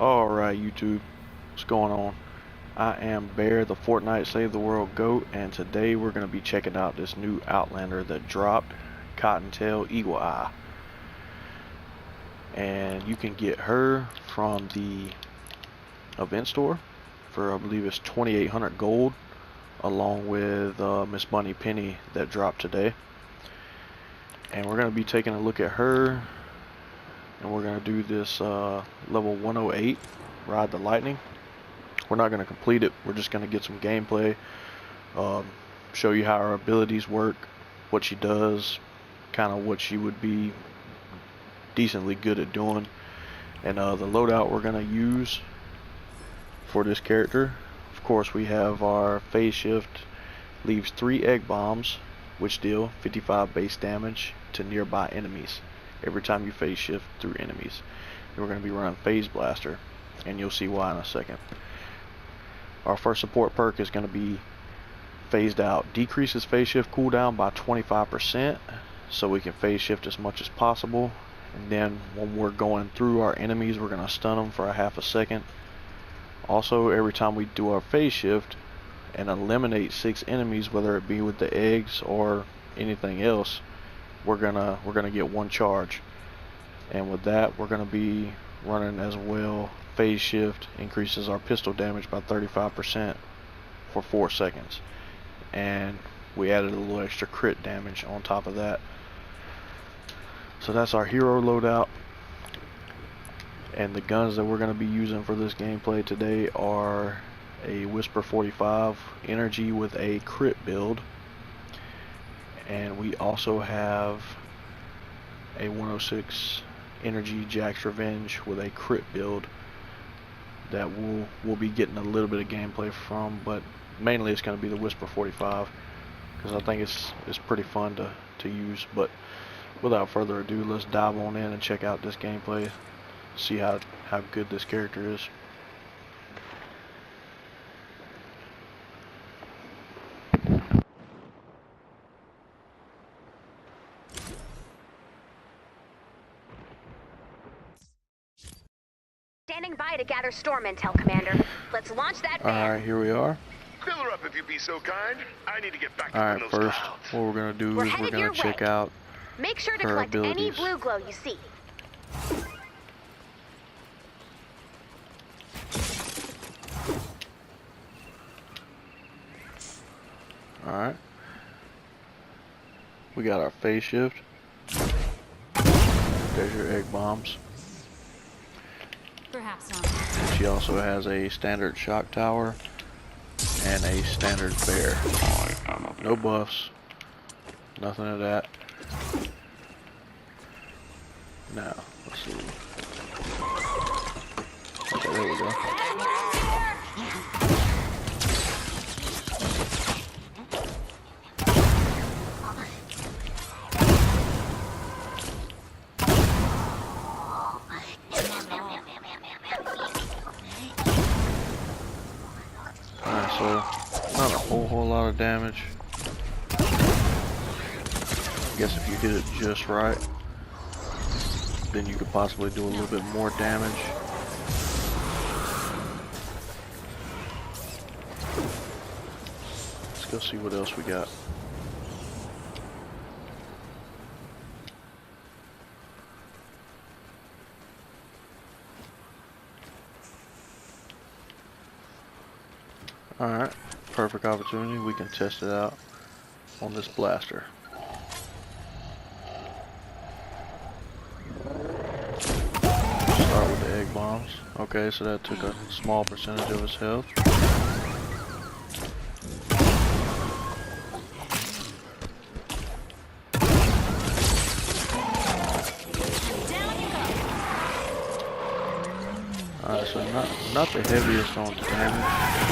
Alright YouTube, what's going on? I am Bear, the Fortnite Save the World GOAT, and today we're going to be checking out this new Outlander that dropped, Cottontail Eagle Eye. And you can get her from the event store for, I believe it's 2,800 gold, along with Miss Bunny Penny that dropped today. And we're going to be taking a look at her, and we're going to do this level 108, Ride the Lightning. We're not going to complete it, we're just going to get some gameplay, show you how her abilities work, what she does, kind of what she would be decently good at doing. And the loadout we're going to use for this character, of course, we have our phase shift, leaves 3 egg bombs, which deal 55 base damage to nearby enemies every time you phase shift through enemies. And we're going to be running Phase Blaster, and you'll see why in a second. Our first support perk is going to be Phased Out. Decreases phase shift cooldown by 25%, so we can phase shift as much as possible. And then when we're going through our enemies, we're going to stun them for a half a second. Also, every time we do our phase shift and eliminate 6 enemies, whether it be with the eggs or anything else, we're gonna get 1 charge. And with that, we're gonna be running as well phase shift, increases our pistol damage by 35% for 4 seconds, and we added a little extra crit damage on top of that. So that's our hero loadout. And the guns that we're going to be using for this gameplay today are a Whisper 45 energy with a crit build, and we also have a 106 energy Jack's Revenge with a crit build that we'll be getting a little bit of gameplay from, but mainly it's going to be the Whisper 45 because I think it's pretty fun to use. But without further ado, let's dive on in and check out this gameplay, see how good this character is. Standing by to gather storm intel, Commander. Let's launch that van. Alright, here we are. Fill her up if you be so kind. I need to get back to Alright, those first, clouds. what we're going to do is we're going to check out Make sure to her collect any abilities. blue glow you see. Alright. We got our phase shift. There's your egg bombs. Perhaps not. She also has a standard shock tower and a standard bear. No buffs. Nothing of that. Now, let's see. Okay, there we go. Alright, so not a whole lot of damage. I guess if you hit it just right, then you could possibly do a little bit more damage. Let's go see what else we got. Alright, perfect opportunity. We can test it out on this blaster. Start with the egg bombs. Okay, so that took a small percentage of his health. Alright, so not the heaviest on the damage.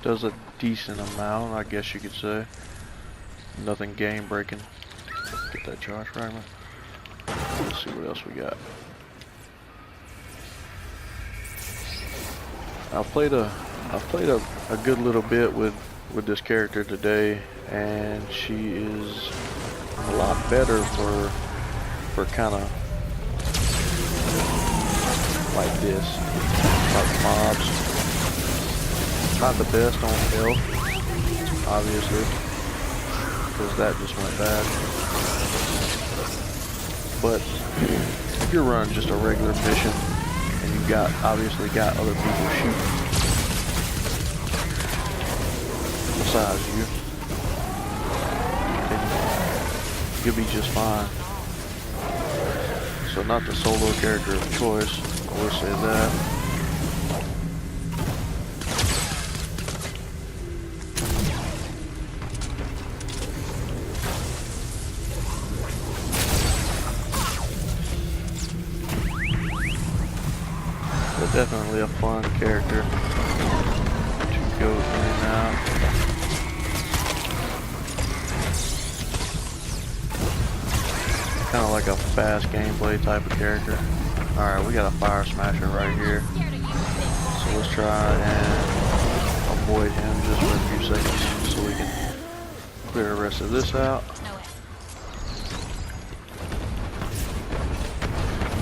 Does a decent amount, I guess you could say. Nothing game breaking. Get that charge fragment. Let's see what else we got. I played a good little bit with this character today, and she is a lot better for kind of like this, like mobs. Not the best on health, obviously, because that just went bad. But if you're running just a regular mission and you've obviously got other people shooting besides you, then you'll be just fine. So not the solo character of choice, I will say that. But definitely a fun character to go in and out. Kind of like a fast gameplay type of character. Alright, we got a fire smasher right here. So let's try and avoid him just for a few seconds so we can clear the rest of this out.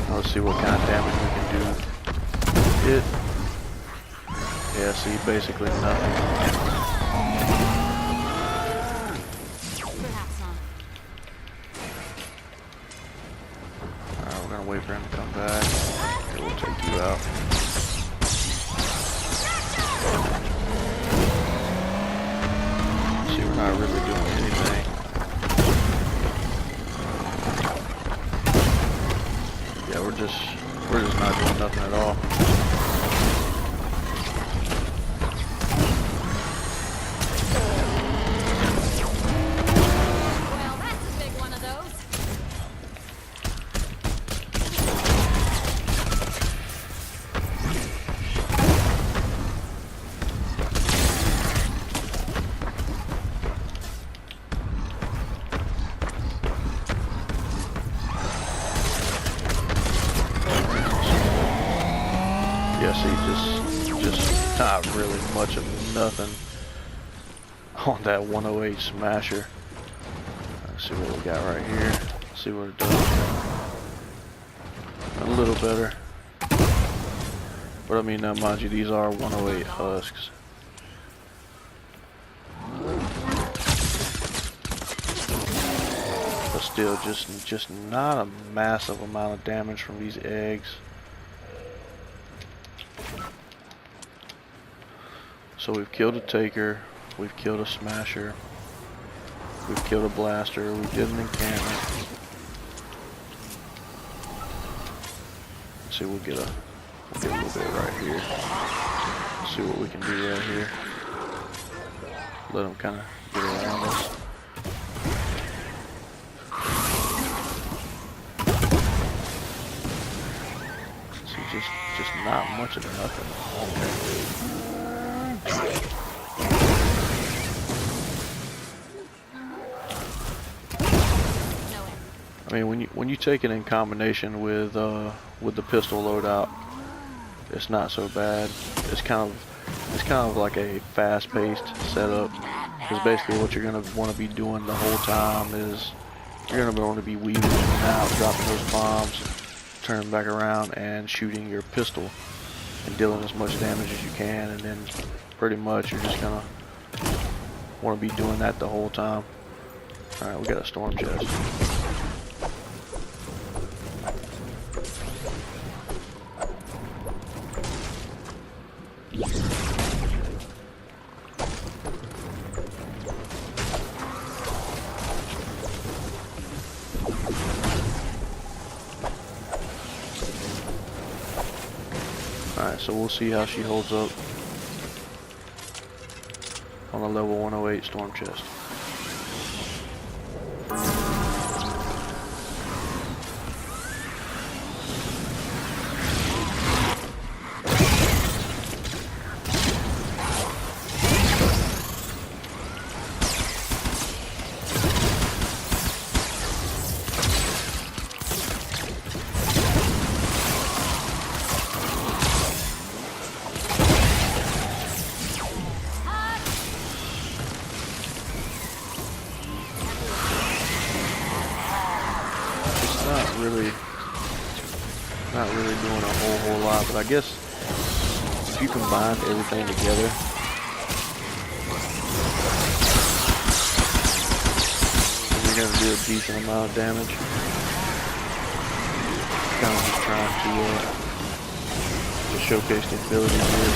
Now let's see what kind of damage we can do. Yeah, see, basically nothing. Alright, we're gonna wait for him to come back. Okay, we'll take you out. See, we're not really doing anything. Yeah, we're just not doing nothing at all. Yeah, see, just not really much of nothing on that 108 smasher. Let's see what we got right here. Let's see what it does. A little better. But I mean, now mind you, these are 108 husks. But still, just not a massive amount of damage from these eggs. So we've killed a taker, we've killed a smasher, we've killed a blaster, we did an encampment. Let's see, we'll get a little bit right here. Let's see what we can do right here. Let them kind of get around us. See, just not much of nothing. Okay. I mean, when you take it in combination with the pistol loadout, it's not so bad. It's kind of like a fast-paced setup. Because basically, what you're gonna want to be doing the whole time is you're gonna want to be weaving in and out, dropping those bombs, turning back around, and shooting your pistol and dealing as much damage as you can. And then pretty much you're just gonna want to be doing that the whole time. All right, we got a storm chest. Alright, so we'll see how she holds up on a level 108 storm chest. not really doing a whole lot, but I guess if you combine everything together, you're gonna do a decent amount of damage. Kind of just trying to showcase the abilities here.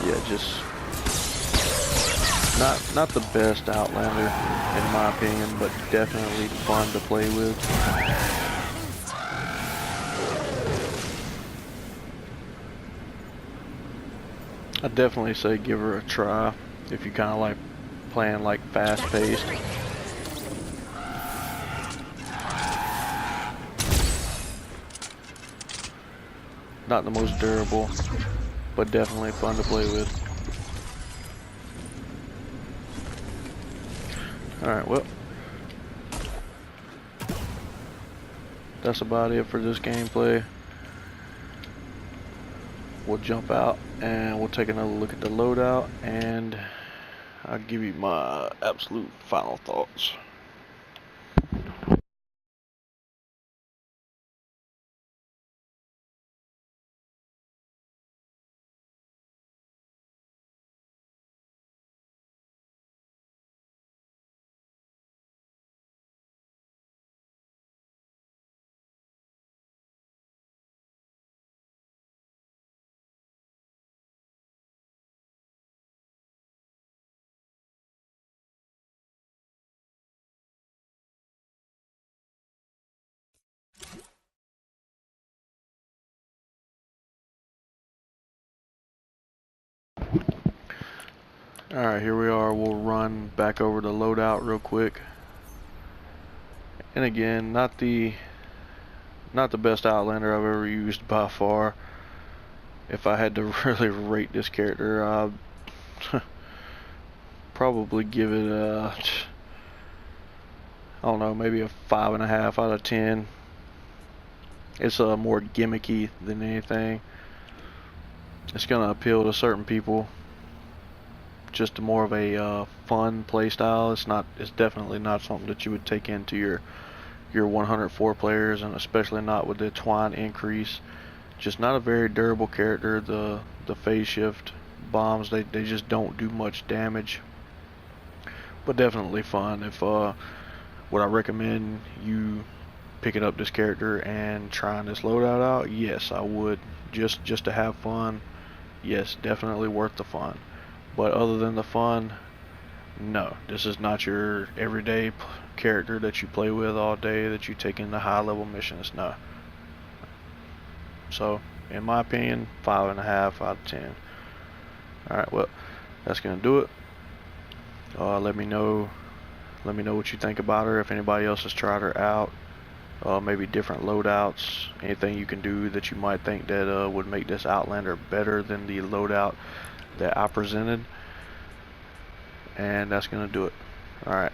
Yeah, just not the best Outlander in my opinion, but definitely fun to play with. I'd definitely say give her a try if you kind of like playing like fast-paced. Not the most durable, but definitely fun to play with. Alright, well, that's about it for this gameplay. We'll jump out and we'll take another look at the loadout, and I'll give you my absolute final thoughts. Alright, here we are. We'll run back over the loadout real quick. And again, not the best Outlander I've ever used by far. If I had to really rate this character, I'd probably give it a, I don't know, maybe a 5.5 out of 10. It's more gimmicky than anything. It's gonna appeal to certain people. Just more of a fun play style. It's definitely not something that you would take into your 104 players, and especially not with the twine increase. Just not a very durable character. The phase shift bombs, they just don't do much damage, but definitely fun. If would I recommend you picking up this character and trying this loadout out? Yes, I would. Just to have fun. Yes, definitely worth the fun. But other than the fun, no, this is not your everyday character that you play with all day, that you take into high level missions. No. So, in my opinion, 5.5 out of 10. Alright, well, that's gonna do it. Let me know what you think about her. If anybody else has tried her out, maybe different loadouts, anything you can do that you might think that would make this Outlander better than the loadout that I presented. And that's gonna do it. Alright.